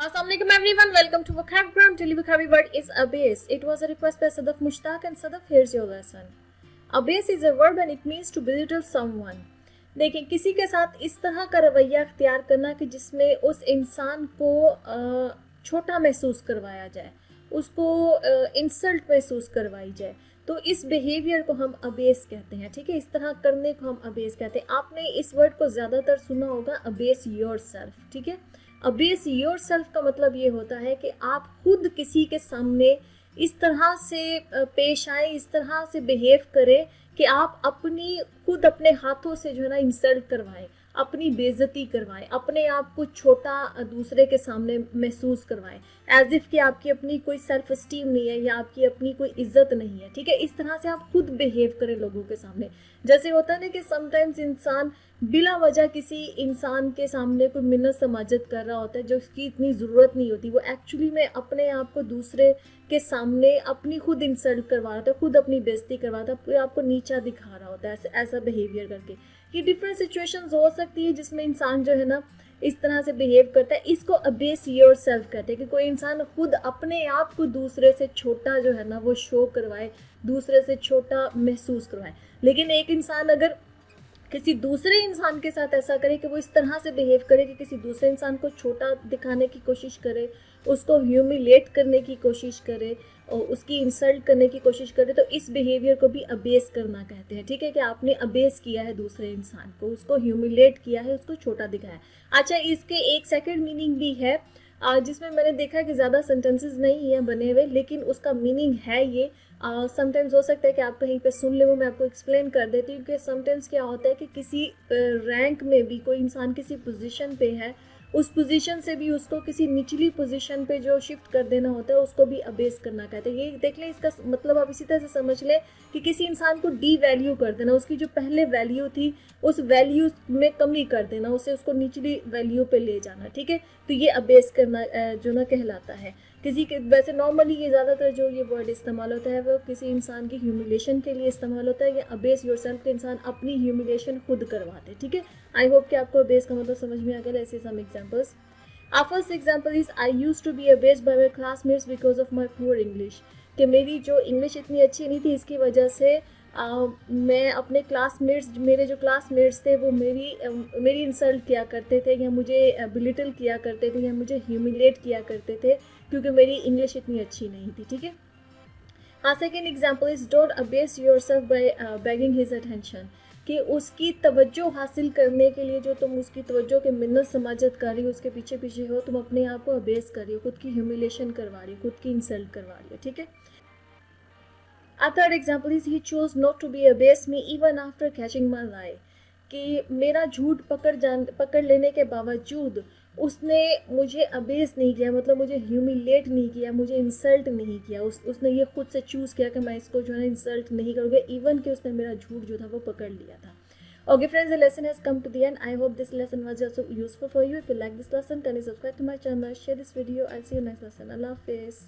Assalamualaikum everyone, welcome to Vocabgram. Daily vocabulary word is abase. It was a request by Sadaf Mushtaq and Sadaf, here's your lesson. Abase is a verb and it means to belittle someone. देखें, किसी के साथ इस तरह का रवैया अख्तियार करना कि जिसमें उस इंसान को छोटा महसूस करवाया जाए, उसको इंसल्ट महसूस करवाई जाए, तो इस बिहेवियर को हम अबेस कहते हैं. ठीक है, इस तरह करने को हम अबेस कहते हैं. आपने इस वर्ड को ज़्यादातर सुना होगा, अबेस योरसेल्फ. ठीक है, अबेस योरसेल्फ का मतलब ये होता है कि आप खुद किसी के सामने इस तरह से पेश आए, इस तरह से बिहेव करें कि आप खुद अपने हाथों से जो है ना इंसल्ट करवाएं, अपनी बेइज्जती करवाएं, अपने आप को छोटा दूसरे के सामने महसूस करवाएं, एज इफ कि आपकी अपनी कोई सेल्फ स्टीम नहीं है या आपकी अपनी कोई इज्जत नहीं है. ठीक है, इस तरह से आप खुद बिहेव करें लोगों के सामने. जैसे होता है ना कि समटाइम्स इंसान बिला वजह किसी इंसान के सामने कोई मिन्नत समाजत कर रहा होता है जो उसकी इतनी ज़रूरत नहीं होती. वो एक्चुअली में अपने आप को दूसरे के सामने अपनी खुद इंसल्ट करवा रहा होता है, खुद अपनी बेइज्जती करवा रहा होता है, आपको नीचा दिखा रहा होता है ऐसा बिहेवियर करके. ये डिफरेंट सिचुएशंस हो सकती है जिसमें इंसान जो है ना इस तरह से बिहेव करता है. इसको अबेस योरसेल्फ कहते हैं कि कोई इंसान खुद अपने आप को दूसरे से छोटा जो है ना वो शो करवाए, दूसरे से छोटा महसूस करवाए. लेकिन एक इंसान अगर किसी दूसरे इंसान के साथ ऐसा करे कि वो इस तरह से बिहेव करे कि किसी दूसरे इंसान को छोटा दिखाने की कोशिश करे, उसको ह्यूमिलेट करने की कोशिश करे और उसकी इंसल्ट करने की कोशिश करे, तो इस बिहेवियर को भी अबेस करना कहते हैं. ठीक है, कि आपने अबेस किया है दूसरे इंसान को, उसको ह्यूमिलेट किया है, उसको छोटा दिखाया. अच्छा, इसके एक सेकंड मीनिंग भी है जिसमें मैंने देखा है कि ज़्यादा सेंटेंसेस नहीं है बने हुए, लेकिन उसका मीनिंग है ये. समटाइम्स हो सकता है कि आप कहीं पे सुन ले, वो मैं आपको एक्सप्लेन कर देती हूँ कि समटाइम्स क्या होता है कि किसी रैंक में भी कोई इंसान किसी पोजीशन पे है, उस पोजीशन से भी उसको किसी निचली पोजीशन पे जो शिफ्ट कर देना होता है उसको भी अबेस करना कहते हैं. ये देख लें, इसका मतलब आप इसी तरह से समझ लें कि किसी इंसान को डी वैल्यू कर देना, उसकी जो पहले वैल्यू थी उस वैल्यू में कमी कर देना, उसको निचली वैल्यू पे ले जाना. ठीक है, तो ये अबेस करना जो ना कहलाता है. किसी के वैसे नॉर्मली ये ज़्यादातर जो ये वर्ड इस्तेमाल होता है वो किसी इंसान की ह्यूमिलेशन के लिए इस्तेमाल होता है. या अबेस योरसेल्फ के इंसान अपनी ह्यूमिलेशन खुद करवाते हैं. ठीक है, आई होप कि आपको अबेस का मतलब समझ में आ गया. ऐसे some examples. Our first example is I used to be abased by my classmates because of my poor English. कि मेरी जो इंग्लिश इतनी अच्छी नहीं थी, इसकी वजह से मैं अपने क्लासमेट्स, मेरे जो क्लासमेट्स थे वो मेरी इंसल्ट किया करते थे या मुझे बिलिटल किया करते थे या मुझे ह्यूमिलेट किया करते थे क्योंकि मेरी इंग्लिश इतनी अच्छी नहीं थी. ठीक है. हाँ, second example is don't abase yourself by begging his attention. कि उसकी तवज्जो हासिल करने के लिए जो तुम उसकी तवज्जो के मिन्नत समाजत कर रही हो, उसके पीछे पीछे हो, तुम अपने आप को अबेस कर रही हो, खुद की ह्यूमिलेशन करवा रही हो, खुद की इंसल्ट करवा रही हो. ठीक है. A third example is he chose not to be abased me even after catching my lie. कि मेरा झूठ पकड़ लेने के बावजूद उसने मुझे अबेस नहीं किया, मतलब मुझे ह्यूमिलेट नहीं किया, मुझे इंसल्ट नहीं किया. उसने ये खुद से चूज़ किया कि मैं इसको जो है इंसल्ट नहीं करूँगा, इवन कि उसने मेरा झूठ जो था वो पकड़ लिया था. Okay friends, the lesson has come to the end. I hope this lesson was also useful for you. If you like this lesson, kindly subscribe to my channel, share this video. I'll see you next lesson. Allah Hafiz.